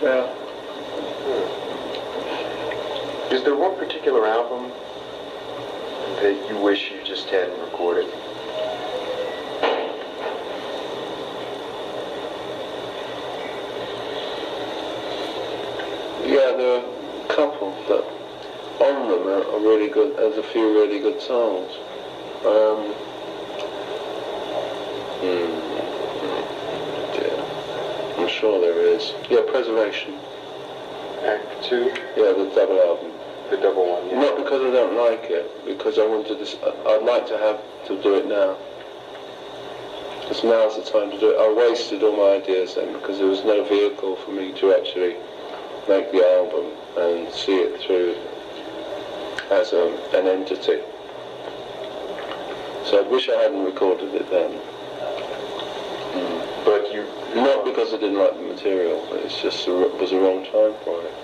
Yeah. Is there one particular album that you wish you just hadn't recorded? Yeah, there are a couple that on them are really good. There's a few really good songs. Dear. I'm sure there is. Yeah, Preservation. Act 2? Yeah, the double album. The double one, yeah. Not because I don't like it, because I wanted this. I'd like to do it now. Because now's the time to do it. I wasted all my ideas then because there was no vehicle for me to actually make the album and see it through as an entity. So I wish I hadn't recorded it then. But you... Not because I didn't like the material, but it's just it was the wrong time for it.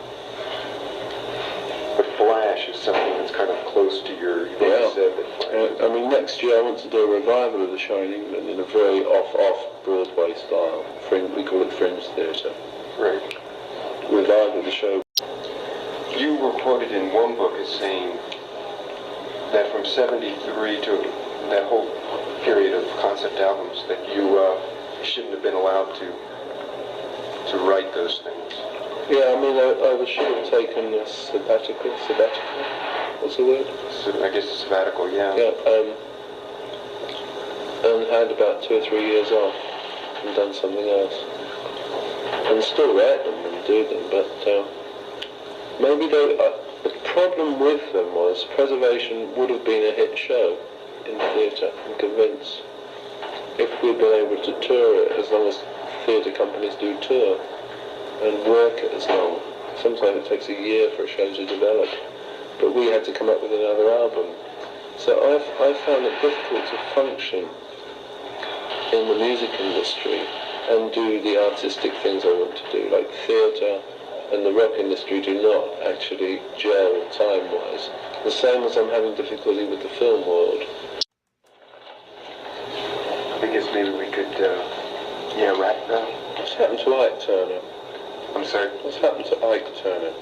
But Flash is something that's kind of close to your... You said that Flash I mean, next year I want to do a revival of the show in England in a very off-Broadway style. We call it Fringe Theatre. Right. Revival of the show. You were quoted in one book as saying that from 73 to that whole period of concept albums that you shouldn't have been allowed to write those things. Yeah, I mean, I should have taken a sabbatical, what's the word? So, I guess a sabbatical, yeah. Yeah, and had about 2 or 3 years off and done something else. And still write them and do them, but maybe the problem with them was Preservation would have been a hit show in the theatre, I'm convinced, if we'd been able to tour it as long as theatre companies do tour and work it as long. Sometimes it takes a year for a show to develop, but we had to come up with another album. So I found it difficult to function in the music industry and do the artistic things I want to do, like theatre and the rock industry do not actually gel time-wise. The same as I'm having difficulty with the film world. I guess maybe we could, wrap it up. What's happened to Ike Turner? I'm sorry? What's happened to Ike Turner?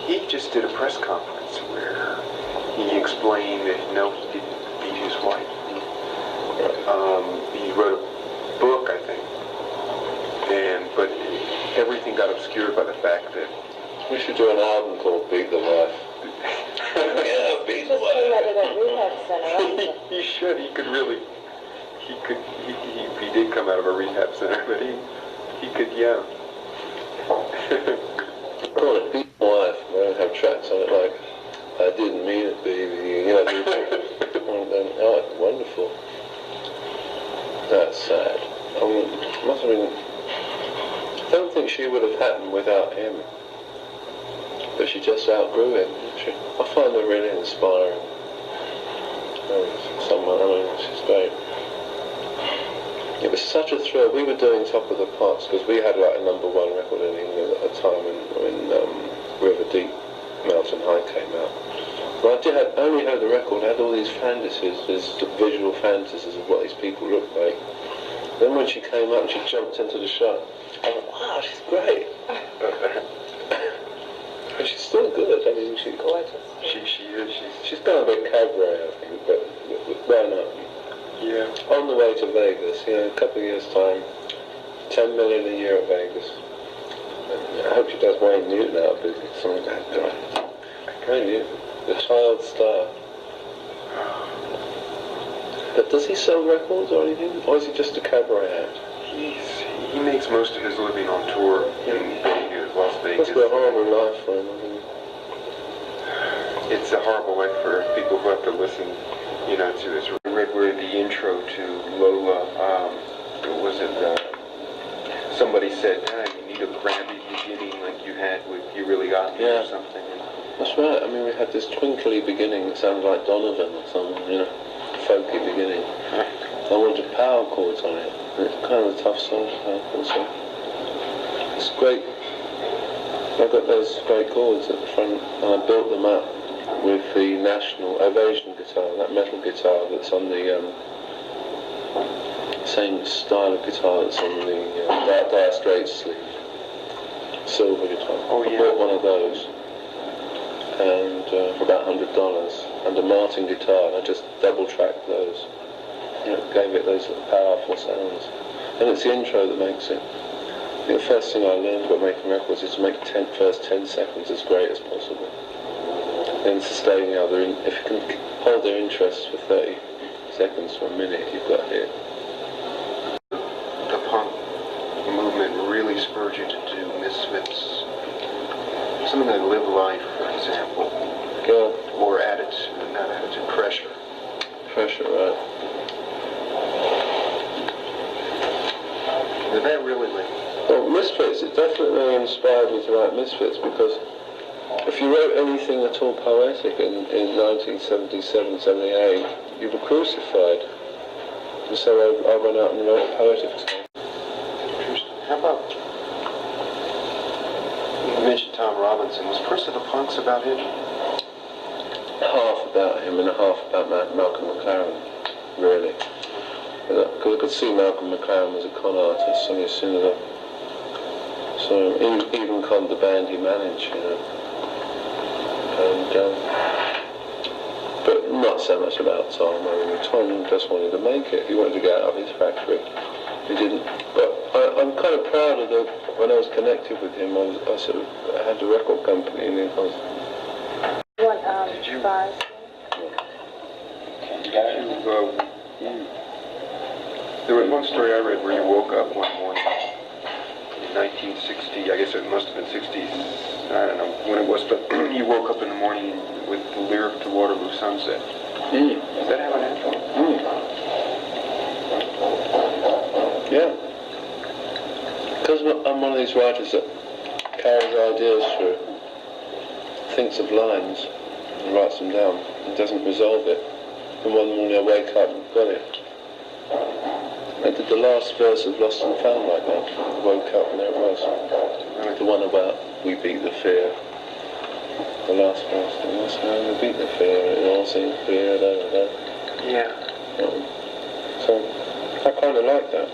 He just did a press conference where he explained that, no, he didn't beat his wife. He wrote a book, I think, but everything got obscured by the fact that... We should do an album called Beat the Wife. Yeah, Beat the Wife. He had it at rehab center. He should. He could really... He did come out of a rehab center, but he could, yeah. Call it Beat the Wife. I don't have tracks on it like, I didn't mean it, baby. Yeah, oh, wonderful. That's sad. Must have been... I don't think she would have happened without him. But she just outgrew him, didn't she? I find her really inspiring. She's great. It was such a thrill. We were doing Top of the Pops because we had like a #1 record in England at the time when River Deep, Mountain High came out. But I only heard the record, I had all these fantasies, these visual fantasies of what these people looked like. Then when she came out and she jumped into the shot, I thought, wow, she's great. And she's still good. I mean, she's gorgeous. She is. She's done a bit cabaret, I think, but well known. Yeah. On the way to Vegas, a couple of years' time, 10 million a year at Vegas. And I hope she does Wayne Newton out of business. Something like that. Wayne Newton, the child star. But does he sell records or anything? Or is he just a cabaret act? He makes most of his living on tour in Vegas, Las Vegas. Must be a horrible life for him, I think. It's a horrible life for people who have to listen, to his... I read where the intro to Lola, somebody said, you need a grampy beginning like you had with You Really Got Me or something. That's right. I mean, we had this twinkly beginning that sounded like Donovan or something, folky beginning. I wanted power chords on it. It's kind of a tough song to have also. It's great. I got those great chords at the front and I built them up with the National Ovation guitar, that metal guitar that's on the same style of guitar that's on the Dire Straits sleeve. silver guitar. Oh, I yeah. bought one of those, and for about $100, and a Martin guitar, and I just double-tracked those. And it gave it those powerful sounds. And it's the intro that makes it. I think the first thing I learned about making records is to make the first 10 seconds as great as possible. Then sustaining if you can hold their interest for 30 seconds or a minute, you've got a hit. The punk movement really spurred you to do Misfits. Something like Live Life, for example. Yeah. Or not attitude, Pressure. Pressure, right. Did that really Well, Misfits, it definitely inspired me to write Misfits, because if you wrote anything at all poetic in 1977, 78, you were crucified. And so I went out and wrote a poetic song. How about, you mentioned Tom Robinson. Was Prince of the Punks about him? Half about him and half about Malcolm McLaren, really. Because I could see Malcolm McLaren was a con artist, so as soon as even conned the band he managed, you know. And, but not so much about Tom. I mean, Tom just wanted to make it. He wanted to get out of his factory. He didn't. But I'm kind of proud of when I was connected with him. I had a record company, and it was. Did you? There was one story I read where you woke up one morning in 1960, I guess it must have been 60s, I don't know when it was, but you woke up in the morning with the lyric to Waterloo Sunset. Is that how it happened? Yeah. Because I'm one of these writers that carries ideas through, thinks of lines, and writes them down, and doesn't resolve it. And one morning I wake up and got it. I did the last verse of Lost and Found like that. I woke up and there it was. The one about we beat the fear. The last verse. We beat the fear. It all seems clear. Yeah. So I kind of like that.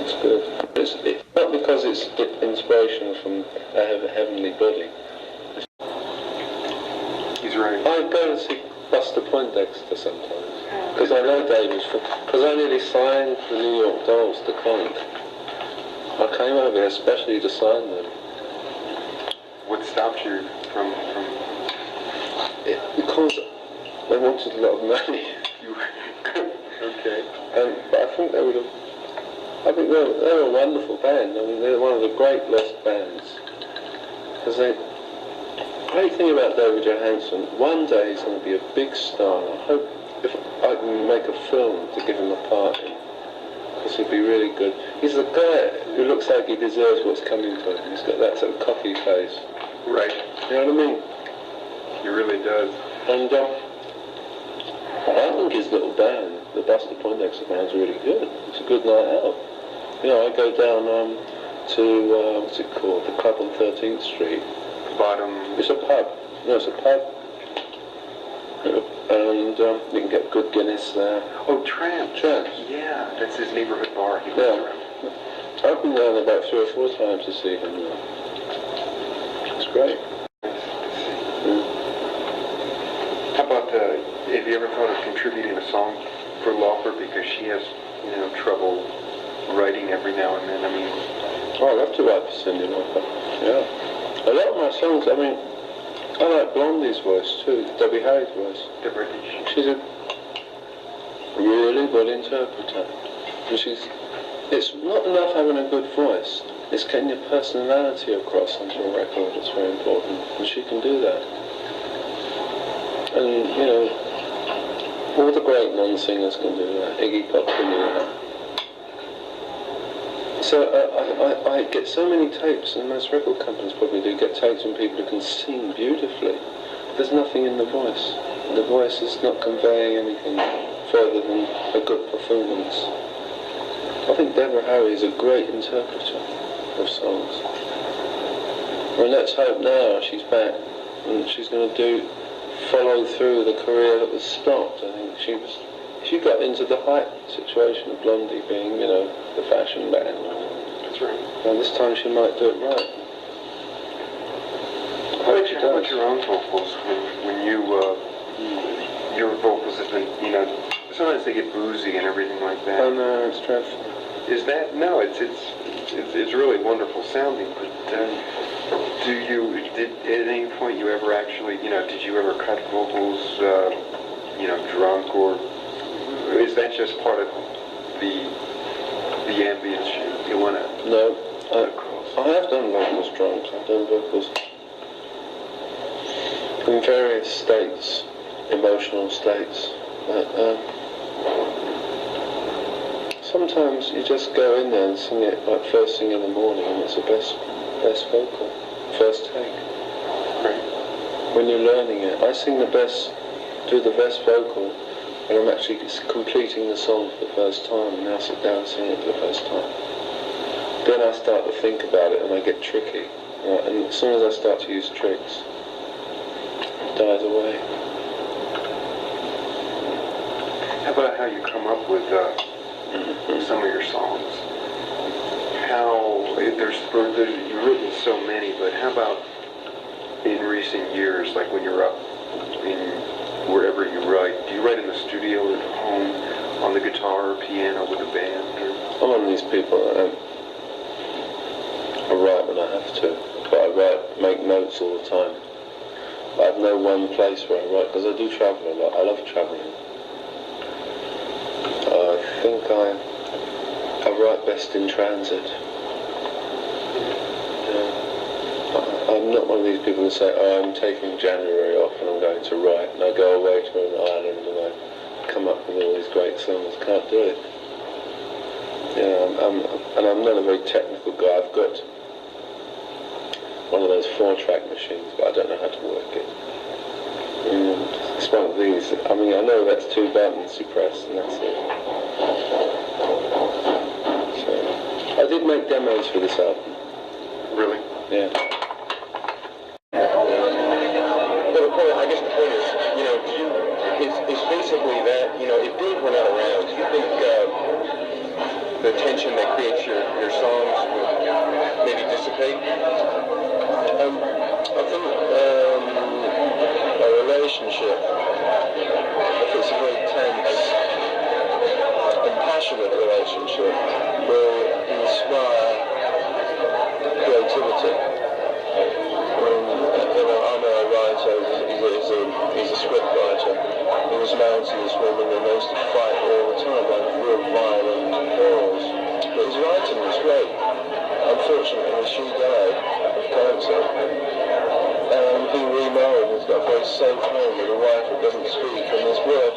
It's good. It's not because it's inspiration from a heavenly body. He's right. I go to see Buster Poindexter sometimes. Because I know Davies, because I nearly signed the New York Dolls to Conk. I came over here especially to sign them. What stopped you from... Because they wanted a lot of money. Okay. But I think they would have... I think they were a wonderful band. I mean, they're one of the great lost bands. Because the great thing about David Johansen, one day he's going to be a big star. I hope if I can make a film to give him a part in, because he'd be really good. He's the guy who looks like he deserves what's coming to him. He's got that sort of cocky face. Right. You know what I mean? He really does. And I think his little band, the Buster Poindexter band's really good. It's a good night out. You know, I go down to, what's it called? The club on 13th Street. Bottom... It's a pub. No, it's a pub. And you can get good Guinness there. Oh, Tramp. Tramp. Yeah, that's his neighborhood bar. He lives around. I've been down about 3 or 4 times to see him now. It's great. How about, have you ever thought of contributing a song for Lauper, because she has, trouble writing every now and then? I mean... Oh, I love to write for Cyndi Lauper. Yeah. A lot of my songs, I mean, I like Blondie's voice too, Debbie Harry's voice. The British. She's a really good interpreter. And it's not enough having a good voice, it's getting your personality across onto a record that's very important. And she can do that. And, all the great non-singers can do that. Iggy Pop can do that. So I get so many tapes, and most record companies probably do get tapes from people who can sing beautifully. There's nothing in the voice. The voice is not conveying anything further than a good performance. I think Deborah Harry is a great interpreter of songs. Well, let's hope now she's back, and she's going to follow through the career that was stopped. I think she got into the hype situation of Blondie being, the fashion band. That's right. And this time she might do it right. How about your own vocals? When your vocals have been, sometimes they get boozy and everything like that. Oh no, it's dreadful. Is that no? It's really wonderful sounding. But did at any point you ever actually, did you ever cut vocals, drunk, or is that just part of the ambience you want to? No, I have done vocals drunk. I've done vocals in various states, emotional states. Sometimes you just go in there and sing it like first thing in the morning, and it's the best vocal, first take. Right. When you're learning it, I sing do the best vocal when I'm actually completing the song for the first time, and now sit down and sing it for the first time. Then I start to think about it and I get tricky. And as soon as I start to use tricks, it dies away. How about how you come up with some of your songs? You've written so many, but how about in recent years, like when you're up in wherever you write? Do you write in the studio or at home on the guitar or piano with a band? Or? I'm one of these people that I write when I have to, but make notes all the time. But I have no one place where I write, because I do travel a lot. I love travelling. I think I write best in transit. I'm not one of these people who say, oh, I'm taking January off and I'm going to write, and I go away to an island and I come up with all these great songs. Can't do it. I'm not a very technical guy. I've got one of those 4-track machines, but I don't know how to work it. It's one of these. I know that's 2 buttons you press and that's it. So, I did make demos for this album. Really? Yeah. I guess the point is basically that, if Dave were not around, do you think the tension that creates your songs would maybe dissipate? I think a relationship, if it's a very tense and passionate relationship, will inspire creativity. I know a writer, he's a script writer. He was married to this woman and they used to fight all the time, like real violent quarrels. But his writing was great. Unfortunately, she died of cancer. And he remarried and he's got a very safe home with a wife that doesn't speak, and his work